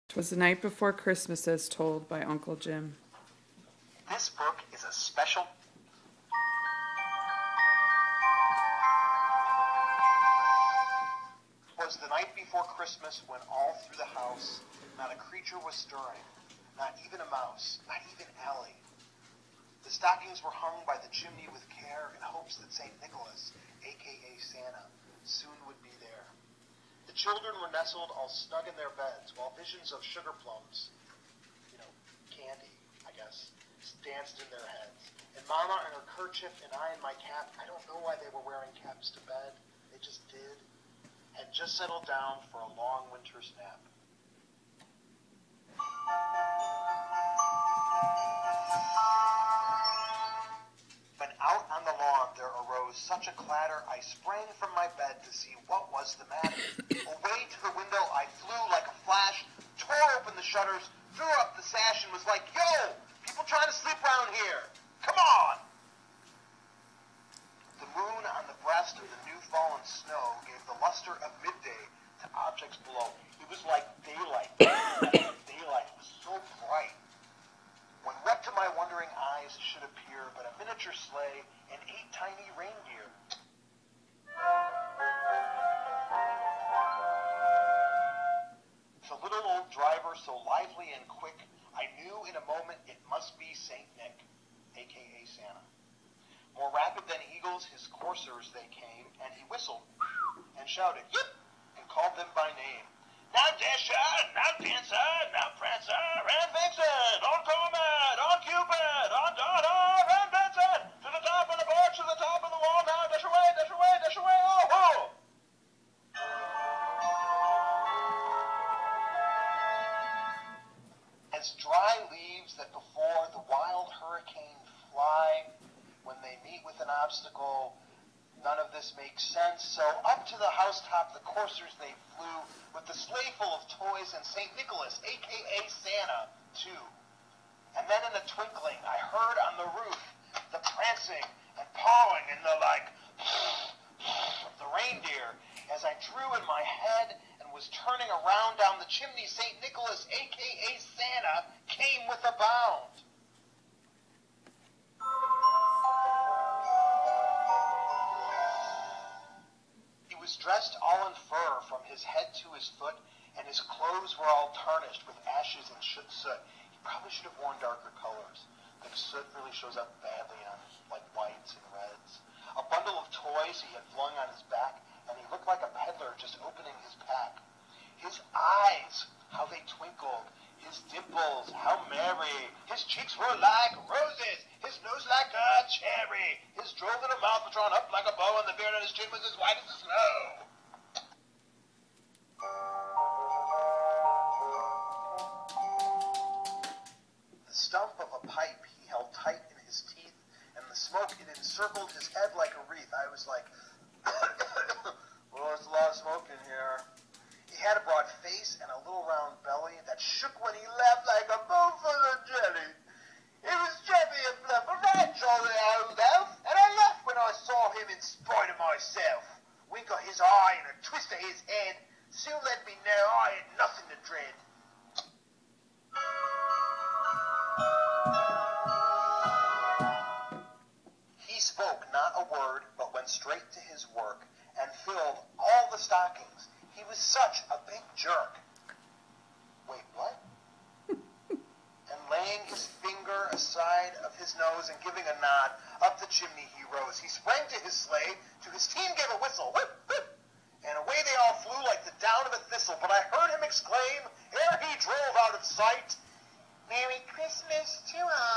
'Twas the night before Christmas as told by Uncle Jim. This book is a special... Twas the night before Christmas when all through the house not a creature was stirring, not even a mouse, not even Allie. The stockings were hung by the chimney with care in hopes that St. Nicholas, a.k.a. Santa, soon would be there. The children were nestled all snug in their beds while visions of sugar plums, candy, I guess, danced in their heads. And Mama in her kerchief and I in my cap, I don't know why they were wearing caps to bed, they just did, had just settled down for a long winter's nap. When out on the lawn there arose such a clatter, I sprang from my bed to see what was the matter. Away to the window I flew like a flash, tore open the shutters, threw up the sash, and was like, "Yo, people trying to sleep around here. Come on!" The moon on the breast of the new fallen snow gave the luster of midday to objects below. It was like daylight. Daylight. It was so bright. When what to my wondering eyes should appear but a miniature sleigh and 8 tiny reindeer. The little old driver, so lively and quick, I knew in a moment it must be St. Nick, a.k.a. Santa. More rapid than eagles, his coursers they came, and he whistled and shouted, "Yip!" and called them by name. "Now Dasher, now Dancer, now Prancer, and Vixen, on Comet, on Cupid, on Donner, and Benson, to the top of the porch, to the top of the wall, now dash away, dash away, dash away, oh ho!" As dry leaves that before the wild hurricane fly, when they meet with an obstacle, none of this makes sense, so up to the housetop the coursers they flew, with the sleigh full of toys and St. Nicholas, a.k.a. Santa, too. And then in a twinkling I heard on the roof the prancing and pawing and the of the reindeer. As I drew in my head and was turning around down the chimney, St. Nicholas, a.k.a. Santa, came with a bound. Dressed all in fur from his head to his foot, and his clothes were all tarnished with ashes and soot. He probably should have worn darker colors. The soot really shows up badly on like whites and reds. A bundle of toys he had flung on his back, and he looked like a peddler just opening his pack. His eyes, how they twinkled. His dimples, how merry. His cheeks were like roses. His nose like a cherry. His droll little mouth was drawn up like a bow, and the beard on his chin was as white as the snow. The stump of a pipe he held tight in his teeth, and the smoke, it encircled his head like a wreath. I was like, well, there's a lot of smoke in here. He had a broad face and a little round belly that shook when he laughed like a bowl full of jelly. It was chubby and bluff, a right jolly old elf, and I laughed when I saw him in spite of myself. Wink of his eye and a twist of his head soon let me know I had nothing to dread. He spoke not a word, but went straight to his work, and filled all the stockings. He was such a big jerk. Wait, what? And laying his finger aside of his nose and giving a nod, up the chimney he rose. He sprang to his sleigh, to his team gave a whistle, whip, whip, and away they all flew like the down of a thistle. But I heard him exclaim, ere he drove out of sight, "Merry Christmas to all."